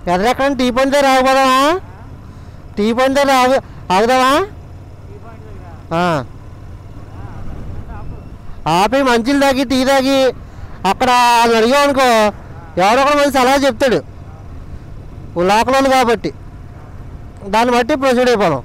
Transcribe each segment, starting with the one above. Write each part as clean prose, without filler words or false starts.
ఎక్కడ tea point దగ్గర ఆగిపోదామా? Tea point దగ్గర ఆగుదామా? ఆపి మంచిలు తాగి టీ తాగి అక్కడ వాళ్ళు అడిగాం అనుకో, ఎవరో ఒకరు మంచి సలహా చెప్తాడు లోకల్ వాళ్ళు కాబట్టి, దాన్ని బట్టి ప్రొసీడ్ అయిపోదాం.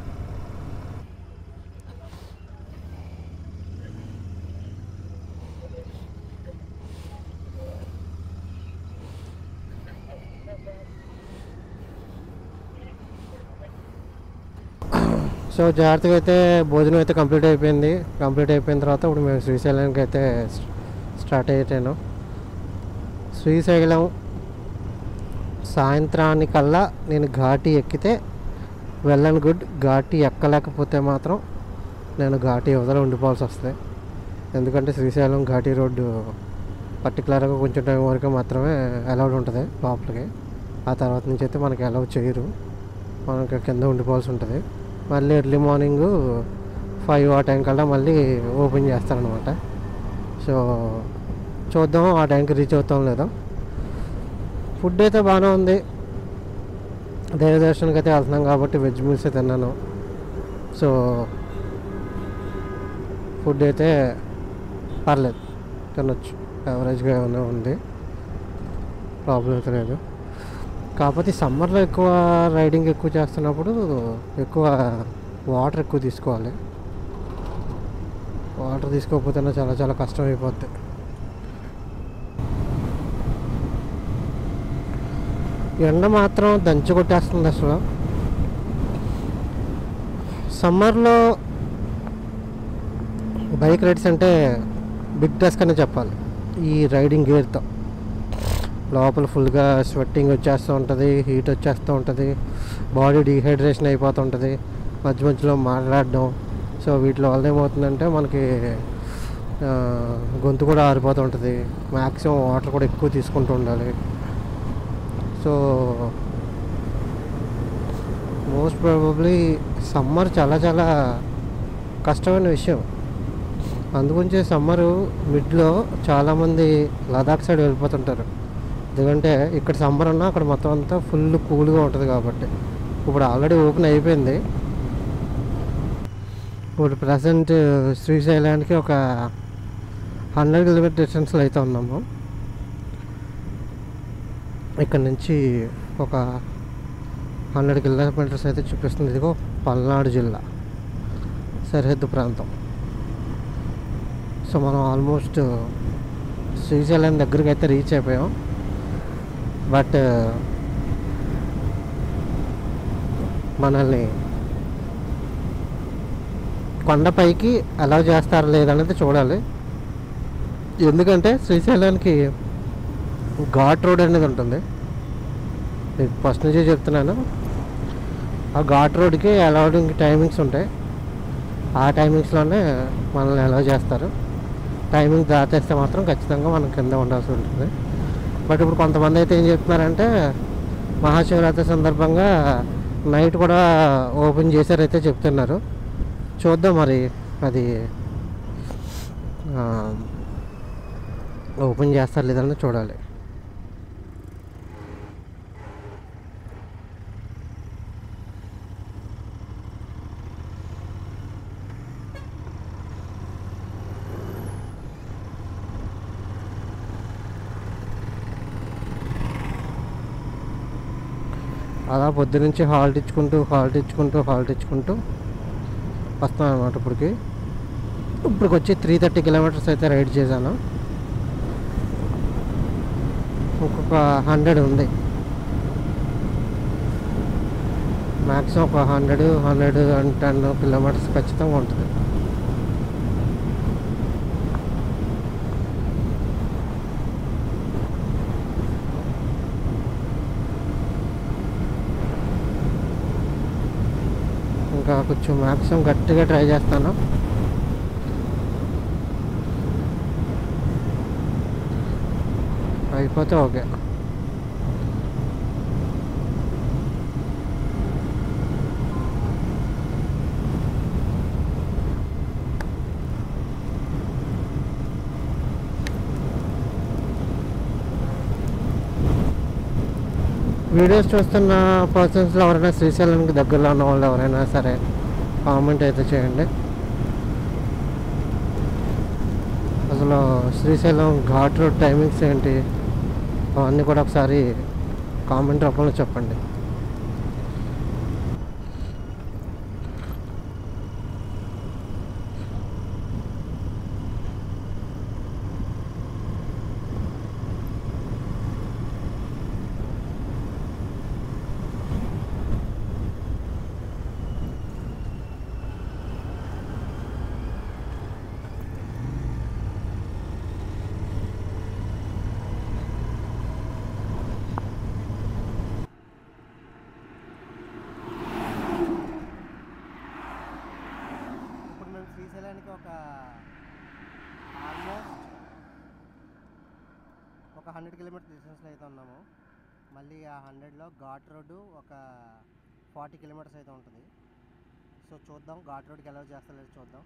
సో జాగ్రత్తగా అయితే భోజనం అయితే కంప్లీట్ అయిపోయింది. కంప్లీట్ అయిపోయిన తర్వాత ఇప్పుడు మేము శ్రీశైలానికి అయితే స్టార్ట్ అయ్యాను. శ్రీశైలం సాయంత్రానికల్లా నేను ఘాటి ఎక్కితే వెల్ అండ్ గుడ్. ఘాటి ఎక్కలేకపోతే మాత్రం నేను ఘాటి వదల ఉండిపోవాల్సి వస్తుంది. ఎందుకంటే శ్రీశైలం ఘాటి రోడ్డు పర్టికులర్గా కొంచెం టైం వరకు మాత్రమే అలౌడ్ ఉంటుంది లోపలికి. ఆ తర్వాత నుంచి అయితే మనకి అలౌ చేయరు, మనకి కింద ఉండిపోవాల్సి ఉంటుంది. మళ్ళీ ఎర్లీ మార్నింగ్ 5 ఆ టైం కల్లా మళ్ళీ ఓపెన్ చేస్తారనమాట. సో చూద్దాం ఆ టైంకి రీచ్ అవుతాం లేదో. ఫుడ్ అయితే బాగానే ఉంది. దేవ దర్శనానికి అయితే వెళ్తున్నాం కాబట్టి వెజ్ మీల్స్ తిన్నాను. సో ఫుడ్ అయితే పర్లేదు, తినొచ్చు, యావరేజ్గా ఏమైనా ఉంది, ప్రాబ్లం అయితే లేదు. కాకపోతే సమ్మర్లో ఎక్కువ రైడింగ్ ఎక్కువ చేస్తున్నప్పుడు ఎక్కువ వాటర్ ఎక్కువ తీసుకోవాలి. వాటర్ తీసుకోకపోతేనే చాలా చాలా కష్టం అయిపోద్ది. ఎండ మాత్రం దంచి కొట్టేస్తుంది అసలు. సమ్మర్లో బైక్ రైడ్స్ అంటే బిగ్ టాస్క్ అనే చెప్పాలి. ఈ రైడింగ్ గేర్తో లోపల ఫుల్గా స్వెట్టింగ్ వచ్చేస్తూ ఉంటుంది, హీట్ వచ్చేస్తూ ఉంటుంది, బాడీ డీహైడ్రేషన్ అయిపోతుంటుంది, మధ్య మధ్యలో మాట్లాడడం. సో వీటిలో వల్ల ఏమవుతుందంటే మనకి గొంతు కూడా ఆరిపోతుంటుంది. మ్యాక్సిమం వాటర్ కూడా ఎక్కువ తీసుకుంటూ ఉండాలి. సో మోస్ట్ ప్రాబబ్లీ సమ్మర్ చాలా చాలా కష్టమైన విషయం. అందుగురించి సమ్మరు మిడ్లో చాలామంది లదాఖ్ సైడ్ వెళ్ళిపోతుంటారు. ఎందుకంటే ఇక్కడ సమ్మర్ ఉన్నా అక్కడ మొత్తం అంతా ఫుల్ కూల్గా ఉంటుంది కాబట్టి. ఇప్పుడు ఆల్రెడీ ఓపెన్ అయిపోయింది. ఇప్పుడు ప్రజెంట్ శ్రీశైలానికి ఒక 100 కిలోమీటర్ డిస్టెన్స్లో అయితే ఉన్నాము. ఇక్కడ నుంచి ఒక 100 కిలోమీటర్స్ అయితే చూపిస్తుంది. ఇదిగో పల్నాడు జిల్లా సరిహద్దు ప్రాంతం. సో మనం ఆల్మోస్ట్ శ్రీశైలం దగ్గరికి అయితే రీచ్ అయిపోయాం. బట్ మనల్ని కొండపైకి అలౌ చేస్తారా లేదనేది చూడాలి. ఎందుకంటే శ్రీశైలానికి ఘాట్ రోడ్ అనేది ఉంటుంది. మీకు ఫస్ట్ నుంచే చెప్తున్నాను, ఆ ఘాట్ రోడ్కి అలౌడింగ్ టైమింగ్స్ ఉంటాయి. ఆ టైమింగ్స్లోనే మనల్ని అలౌ చేస్తారు. టైమింగ్ దాటేస్తే మాత్రం ఖచ్చితంగా మనం కింద ఉండాల్సి ఉంటుంది. బట్ ఇప్పుడు కొంతమంది అయితే ఏం చెప్తున్నారంటే మహాశివరాత్రి సందర్భంగా నైట్ కూడా ఓపెన్ చేశారైతే చెప్తున్నారు. చూద్దాం మరి అది ఓపెన్ చేస్తారు లేదని చూడాలి. అలా పొద్దు నుంచి హాల్ట్ ఇచ్చుకుంటూ వస్తాను అనమాట. ఇప్పటికి వచ్చి 330 కిలోమీటర్స్ అయితే రైడ్ చేశాను. ఇంకొక 100 ఉంది. మ్యాక్సిమం ఒక 110 కిలోమీటర్స్ ఖచ్చితంగా ఉంటుంది. ఇంకా కొంచెం మ్యాక్సిమం గట్టిగా ట్రై చేస్తాను. అయిపోతే ఓకే. వీడియోస్ చూస్తున్న పర్సన్స్లో ఎవరైనా శ్రీశైలంకి దగ్గరలో ఉన్న వాళ్ళు ఎవరైనా సరే కామెంట్ అయితే చేయండి. అసలు శ్రీశైలం ఘాట్ రోడ్ టైమింగ్స్ ఏంటి అవన్నీ కూడా ఒకసారి కామెంట్ రూపంలో చెప్పండి. శ్రీశైలానికి ఒక 100 కిలోమీటర్ డిస్టెన్స్లో అయితే ఉన్నాము. మళ్ళీ ఆ 100లో ఘాట్ రోడ్డు ఒక 40 కిలోమీటర్స్ అయితే ఉంటుంది. సో చూద్దాం ఘాట్ రోడ్కి ఎలా చేస్తలేదు చూద్దాం.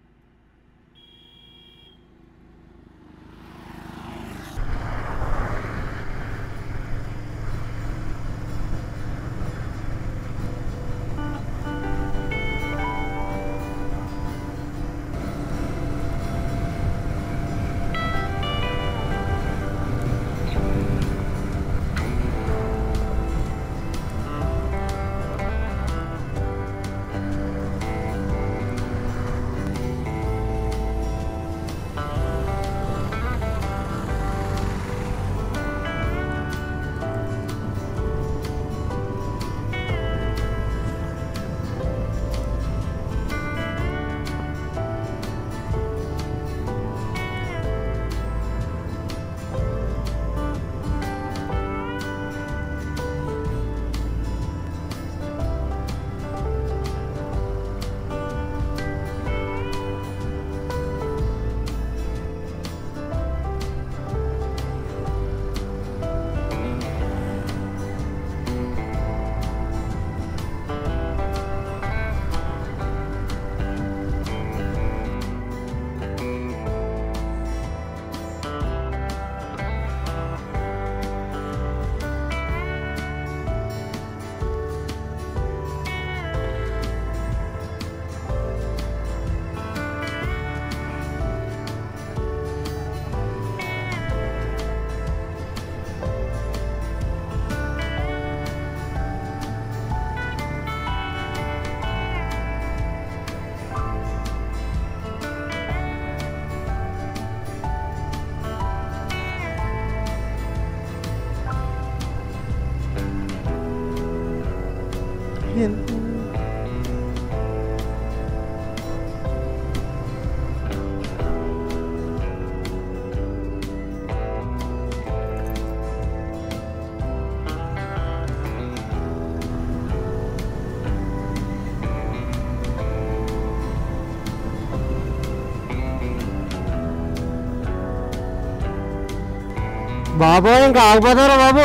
బాబు ఇంకా ఆగిపోతారా బాబు?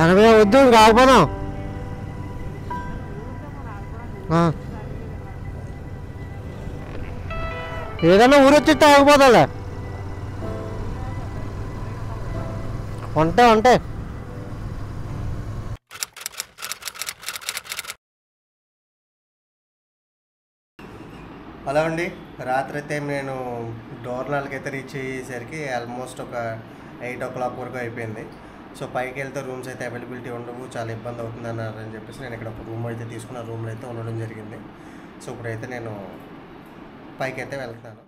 ఎనభై వద్దు ఇంకా ఆగిపోదాం. ఏదైనా ఊరు వచ్చి ఆగిపోతాలే. ఉంటాయి. హలో అండి, రాత్రి అయితే నేను డోర్నాల్కి అయితే రీచ్ అయ్యేసరికి ఆల్మోస్ట్ ఒక 8 o'clock వరకు అయిపోయింది. సో పైకి వెళ్తే రూమ్స్ అయితే అవైలబిలిటీ ఉండవు, చాలా ఇబ్బంది అవుతుంది అన్నారని చెప్పేసి నేను ఇక్కడ ఒక రూమ్ అయితే తీసుకున్న రూమ్లో అయితే ఉండడం జరిగింది. సో ఇప్పుడైతే నేను పైకి అయితే వెళ్తున్నాను.